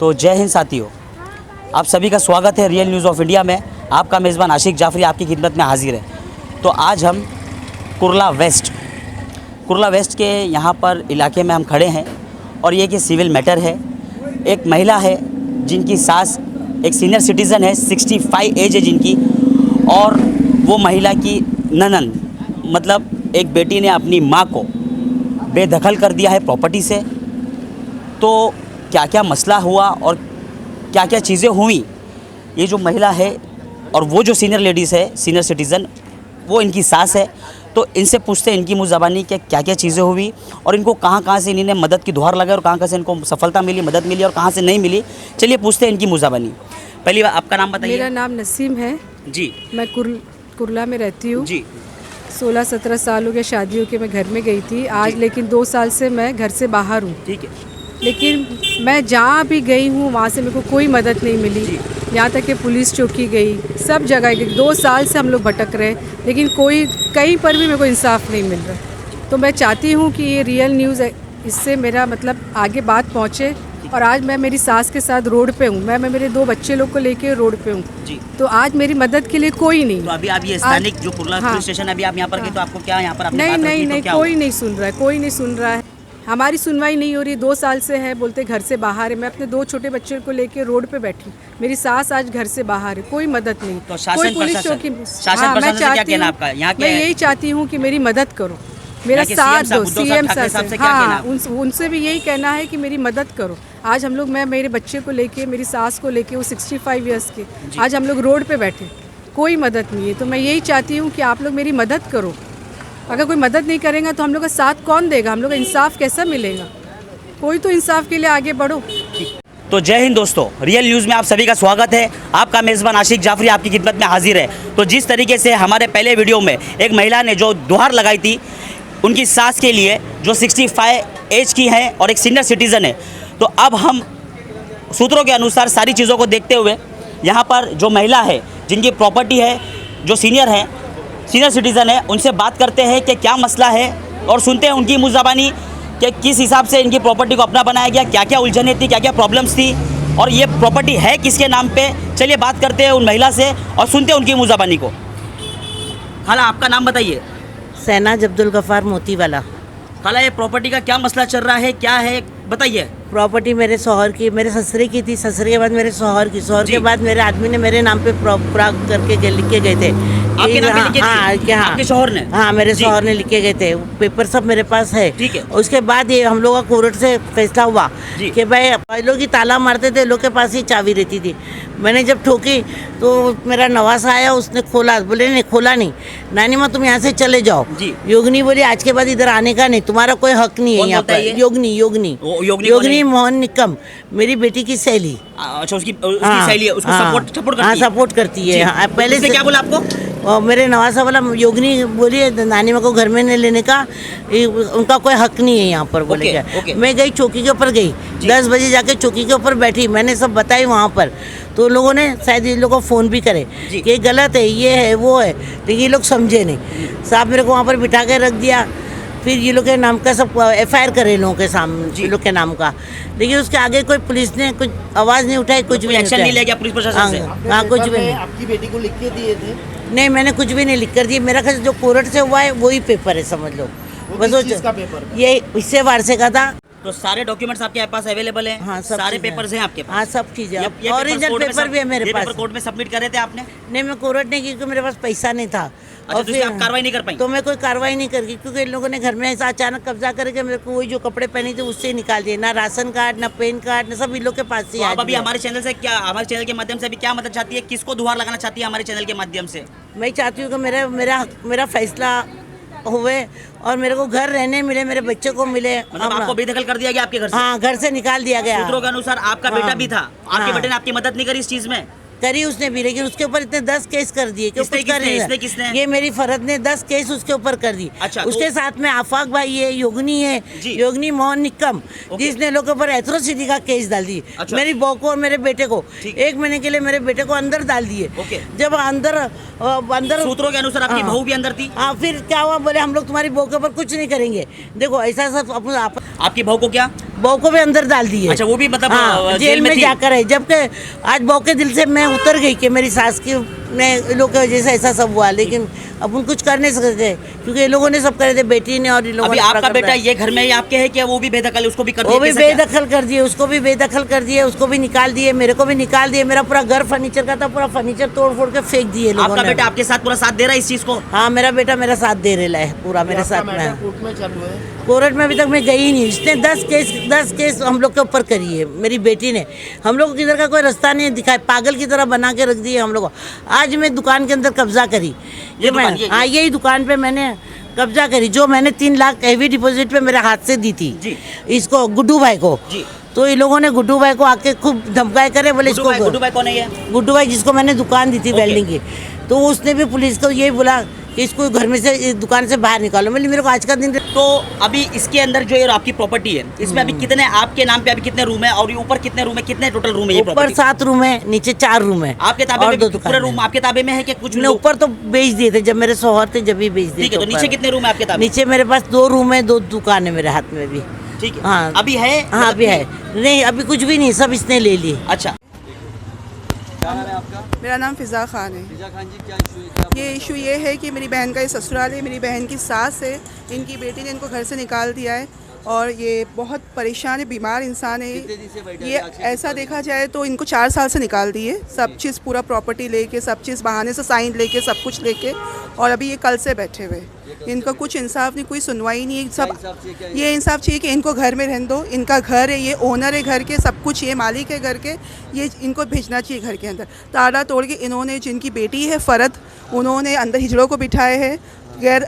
तो जय हिंद साथियों, आप सभी का स्वागत है रियल न्यूज़ ऑफ इंडिया में। आपका मेज़बान आशिक जाफरी आपकी खिदमत में हाजिर है। तो आज हम कुर्ला वेस्ट के यहाँ पर इलाके में हम खड़े हैं और ये कि सिविल मैटर है। एक महिला है जिनकी सास एक सीनियर सिटीज़न है, 65 एज है जिनकी, और वो महिला की ननद मतलब एक बेटी ने अपनी माँ को बेदखल कर दिया है प्रॉपर्टी से। तो क्या क्या मसला हुआ और क्या क्या चीज़ें हुई, ये जो महिला है और वो जो सीनियर लेडीज़ है, सीनियर सिटीज़न, वो इनकी सास है। तो इनसे पूछते हैं इनकी मुँह ज़बानी कि क्या क्या चीज़ें हुई और इनको कहाँ से इन्होंने मदद की दुहार लगाई और कहाँ से इनको सफलता मिली, मदद मिली और कहाँ से नहीं मिली। चलिए पूछते हैं इनकी मुँह ज़बानी। पहली बार आपका नाम बताइए। मेरा नाम नसीम है जी। मैं कुर्ला में रहती हूँ जी। 16-17 साल हो गए शादी हो के मैं घर में गई थी आज, लेकिन 2 साल से मैं घर से बाहर हूँ। ठीक है। लेकिन मैं जहाँ भी गई हूँ वहाँ से मेरे को कोई मदद नहीं मिली। यहाँ तक कि पुलिस चौकी गई, सब जगह गई। 2 साल से हम लोग भटक रहे, लेकिन कोई कहीं पर भी मेरे को इंसाफ नहीं मिल रहा। तो मैं चाहती हूँ कि ये रियल न्यूज़ है, इससे मेरा मतलब आगे बात पहुँचे। और आज मैं मेरी सास के साथ रोड पे हूँ, मैं मेरे 2 बच्चे लोग को लेके रोड पे हूँ। तो आज मेरी मदद के लिए कोई नहीं। तो अभी आप ये स्थानिक जो कुर्ला पुलिस स्टेशन अभी आप यहाँ पर गए, तो आपको क्या यहाँ पर आपने बात रखी? नहीं, कोई नहीं सुन रहा है, कोई नहीं सुन रहा है। हमारी सुनवाई नहीं हो रही। 2 साल से है, बोलते घर से बाहर है। मैं अपने 2 छोटे बच्चे को लेके रोड पे बैठी, मेरी सास आज घर से बाहर है, कोई मदद नहीं। तो शासन पुलिस चौकी, मैं चाहती हूँ, मैं यही चाहती हूँ कि मेरी मदद करो, मेरा साथ दो। सीएम साहब से, हाँ, उनसे भी यही कहना है कि मेरी मदद करो। आज हम लोग, मैं मेरे बच्चे को लेके, मेरी सास को लेके, वो 65 ईयर्स के, आज हम लोग रोड पे बैठे, कोई मदद नहीं है। तो मैं यही चाहती हूँ कि आप लोग मेरी मदद करो। अगर कोई मदद नहीं करेगा तो हम लोग का साथ कौन देगा? हम लोग का इंसाफ कैसा मिलेगा? कोई तो इंसाफ के लिए आगे बढ़ो। तो जय हिंद दोस्तों, रियल न्यूज़ में आप सभी का स्वागत है। आपका मेज़बान आशिक जाफरी आपकी खिदमत में हाजिर है। तो जिस तरीके से हमारे पहले वीडियो में एक महिला ने जो दुहार लगाई थी उनकी सास के लिए, जो 65 एज की है और एक सीनियर सिटीज़न है, तो अब हम सूत्रों के अनुसार सारी चीज़ों को देखते हुए यहाँ पर जो महिला है जिनकी प्रॉपर्टी है, जो सीनियर सिटीज़न है, उनसे बात करते हैं कि क्या मसला है और सुनते हैं उनकी मुँह ज़बानी कि किस हिसाब से इनकी प्रॉपर्टी को अपना बनाया गया, क्या क्या उलझनें थी, क्या क्या प्रॉब्लम्स थी और ये प्रॉपर्टी है किसके नाम पे। चलिए बात करते हैं उन महिला से और सुनते हैं उनकी मुँह ज़बानी को। खाला, आपका नाम बताइए। शहनाज अब्दुल गफ़ार मोतीवाला। खाला, ये प्रॉपर्टी का क्या मसला चल रहा है, क्या है, बताइए। प्रॉपर्टी मेरे शौहर की, मेरे ससुरे की थी, ससुरे के बाद मेरे शौहर की, शौहर के बाद मेरे आदमी ने मेरे नाम पे पूरा करके लिख के गए थे। आपके नाम पे लिखे थे? हाँ, आपके शौहर ने? हाँ, मेरे शौहर ने लिखे गए थे, पेपर सब मेरे पास है। ठीक है। उसके बाद ये हम लोग का कोर्ट से फैसला हुआ कि भाई लोग ही ताला मारते थे, लोग के पास ही चाबी रहती थी। मैंने जब ठोकी तो मेरा नवासा आया, उसने खोला, बोले नहीं, खोला नहीं, नानी माँ तुम यहाँ से चले जाओ। योगनी बोली आज के बाद इधर आने का नहीं, तुम्हारा कोई हक नहीं है यहाँ पर। योगनी मोहन निकम, मेरी बेटी की सहेली। अच्छा, उसकी सहेली है, उसको सपोर्ट करती है। पहले से क्या बोला आपको? और मेरे नवासा वाला योगनी बोली नानी माँ को घर में नहीं लेने का, उनका कोई हक नहीं है यहाँ पर, बोले क्या। मैं गई, चौकी के ऊपर गई, 10 बजे जाके चौकी के ऊपर बैठी, मैंने सब बताई वहाँ पर। तो लोगों ने शायद ये लोगों को फ़ोन भी करे कि गलत है, ये है, वो है, लेकिन ये लोग समझे नहीं। साहब मेरे को वहाँ पर बिठा के रख दिया। फिर ये लोग के नाम का सब FIR करे लोगों के सामने, ये लोग के नाम का, लेकिन उसके आगे कोई पुलिस ने कुछ आवाज़ नहीं उठाई, कुछ भी एक्शन नहीं लिया गया पुलिस प्रशासन से? हाँ, कुछ भी नहीं। आपकी बेटी को लिख के दिए थे? नहीं, मैंने कुछ भी नहीं लिख कर दिया। मेरा ख्याल जो कोर्ट से हुआ है वही पेपर है, समझ लो। बस इसका पेपर ये इससे वारसे का था। तो सारे डॉक्यूमेंट्स आपके पास अवेलेबल हैं? हाँ, सारे पेपर्स हैं आपके पास? हाँ, सब चीज़ें, ओरिजिनल पेपर भी है मेरे पास। कोर्ट में सबमिट करे थे आपने? नहीं, मैं कोर्ट नहीं, क्योंकि मेरे पास पैसा नहीं था। और फिर आप कार्रवाई नहीं कर पाई? तो मैं कोई कार्रवाई नहीं कर, क्योंकि इन लोगों ने घर में ऐसा अचानक कब्जा करके मेरे को वही जो कपड़े पहने थे उससे निकाल दिए, ना राशन कार्ड, ना पैन कार्ड, ना सब इन लोग के पास ही। आप अभी हमारे चैनल से क्या, हमारे चैनल के माध्यम से अभी क्या मदद चाहती है, किसको दुहार लगाना चाहती है हमारे चैनल के माध्यम से? मैं चाहती हूँ कि मेरा फैसला हुए और मेरे को घर रहने मिले, मेरे बच्चे को मिले। मतलब आपको बेदखल कर दिया गया आपके घर से? हाँ, घर से निकाल दिया गया। सूत्रों के अनुसार आपका बेटा भी था, आपके बेटे ने आपकी मदद नहीं करी इस चीज में? करी उसने भी, लेकिन उसके ऊपर इतने 10 केस कर दिए। किसने? ये मेरी फरद ने 10 केस उसके ऊपर कर दी। अच्छा, उसके साथ में आफाक भाई है, योगनी है, योगनी मोहन निकम, जिसने लोग के ऊपर एट्रोसिटी का केस डाल दी। अच्छा। मेरी बहू को और मेरे बेटे को 1 महीने के लिए मेरे बेटे को अंदर डाल दिए। जब अंदर सूत्रों के अनुसार आपकी बहू भी अंदर थी? हाँ, फिर क्या हुआ, बोले हम लोग तुम्हारी बहू के ऊपर कुछ नहीं करेंगे। देखो ऐसा सब आपकी बहू को क्या? बहू को भी अंदर डाल दिए। अच्छा, वो भी मतलब हाँ, जेल में थी? जाकर है। जबकि आज बहू के दिल से मैं उतर गई कि मेरी सास की ने लोग की वजह से ऐसा सब हुआ, लेकिन अब उन कुछ कर नहीं सकते क्योंकि ये लोगों ने सब करे थे, बेटी ने और ये लोगों अभी ने। आपका बेटा ये घर में ही आपके है क्या? वो भी बेदखल, उसको भी कर दिया? वो भी बेदखल कर दिए, उसको भी बेदखल कर दिए, उसको भी निकाल दिए, मेरे को भी निकाल दिए। मेरा पूरा घर फर्नीचर का था, पूरा फर्नीचर तोड़ फोड़ के फेंक दिए लोगों ने। आपका बेटा आपके साथ पूरा साथ दे रहा है इस चीज को? हाँ, मेरा बेटा मेरा साथ दे रहा है पूरा, मेरे साथ में। कोर्ट में चालू है। कोर्ट में अभी तक मैं गई ही नहीं। इसने 10 केस हम लोग के ऊपर करी है, मेरी बेटी ने। हम लोग को किधर का कोई रास्ता नहीं दिखाया, पागल की तरह बना के रख दिए हम लोग को। आज मैं दुकान के अंदर कब्जा करी, ये दुकान, ये हाँ यही दुकान पे मैंने कब्जा करी, जो मैंने 3 लाख हैवी डिपॉजिट पे मेरे हाथ से दी थी जी। इसको, गुड्डू भाई को जी। तो ये लोगों ने गुड्डू भाई को आके खूब धमकाए करे, बोले इसको। गुड्डू भाई कौन है ये? गुड्डू भाई जिसको मैंने दुकान दी थी वेल्डिंग की, तो उसने भी पुलिस को यही बोला कि इसको घर में से, इस दुकान से बाहर निकालो। मतलब मेरे को आज का दिन। तो अभी इसके अंदर जो ये आपकी प्रॉपर्टी है, इसमें अभी कितने आपके नाम पे अभी कितने रूम है, और ये ऊपर कितने रूम है, कितने टोटल रूम है ये ऊपर प्रॉपर्टी? 7 रूम है, नीचे 4 रूम है। आपके ताबे और में 2 पूरे रूम आपके ताबे में है कि कुछ ने लोग? ऊपर तो बेच दिए थे, जब मेरे शौहर थे जब ही बेच दिए ठीक है, थे तो नीचे ऊपर। कितने रूम है आपके ताबे? नीचे मेरे पास 2 रूम है, 2 दुकान है मेरे हाथ में भी। ठीक है, हाँ। अभी है? हाँ अभी है, नहीं अभी कुछ भी नहीं, सब इसने ले लिए। अच्छा, मेरा नाम फ़िज़ा ख़ान है। फ़िज़ा खान जी, क्या इशू है? क्या ये इशू ये है कि मेरी बहन का ये ससुराल है, मेरी बहन की सास है, इनकी बेटी ने इनको घर से निकाल दिया है और ये बहुत परेशान है, बीमार इंसान है। कितने दिन से बैठे ये हैं? आखिर ऐसा देखा जाए तो इनको 4 साल से निकाल दिए, सब चीज़ पूरा प्रॉपर्टी लेके, सब चीज़ बहाने से साइन लेके, सब कुछ लेके, और अभी ये कल से बैठे हुए। इनका कुछ इंसाफ नहीं, कोई सुनवाई नहीं है। सब ये इंसाफ चाहिए कि इनको घर में रहने दो, इनका घर है, ये ओनर है घर के, सब कुछ ये मालिक है घर के, ये इनको भेजना चाहिए घर के अंदर। ताला तोड़ के इन्होंने, जिनकी बेटी है फ़रद, उन्होंने अंदर हिजड़ों को बिठाए हैं,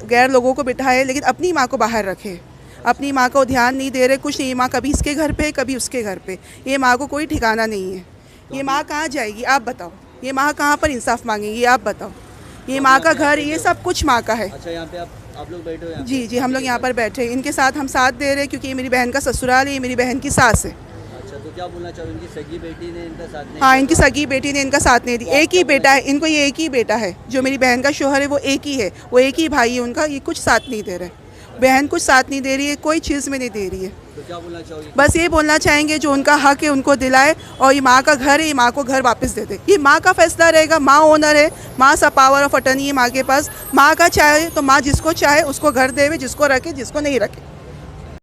गैर लोगों को बिठाए हैं, लेकिन अपनी माँ को बाहर रखे। अपनी माँ को ध्यान नहीं दे रहे, कुछ नहीं। ये माँ कभी इसके घर पे, कभी उसके घर पे, ये माँ को कोई ठिकाना नहीं है। ये माँ कहाँ जाएगी आप बताओ? ये माँ कहाँ पर इंसाफ मांगेगी आप बताओ? ये माँ का घर, ये सब कुछ माँ का है। अच्छा, यहाँ पे आप लोग बैठे हो यहाँ पे? जी जी, हम लोग यहाँ पर बैठे हैं, इनके साथ हम साथ दे रहे हैं क्योंकि ये मेरी बहन का ससुराल है, ये मेरी बहन की सास है। अच्छा, तो क्या बोलना चाहो, इनकी सगी बेटी ने इनका साथ नहीं? हाँ, इनकी सगी बेटी ने इनका साथ नहीं दिया। एक ही बेटा है इनको, ये एक ही बेटा है। जो मेरी बहन का शोहर है वो एक ही है, वो एक ही भाई है उनका। ये कुछ साथ नहीं दे रहे, बहन कुछ साथ नहीं दे रही है, कोई चीज़ में नहीं दे रही है। तो क्या बोलना चाहोगे? बस ये बोलना चाहेंगे जो उनका हक है उनको दिलाए, और ये माँ का घर है, ये माँ को घर वापस दे दे। ये माँ का फैसला रहेगा, माँ ओनर है, माँ सा पावर ऑफ अटर्नी है माँ के पास। माँ का चाहे तो माँ जिसको चाहे उसको घर देवे, जिसको रखे, जिसको नहीं रखे।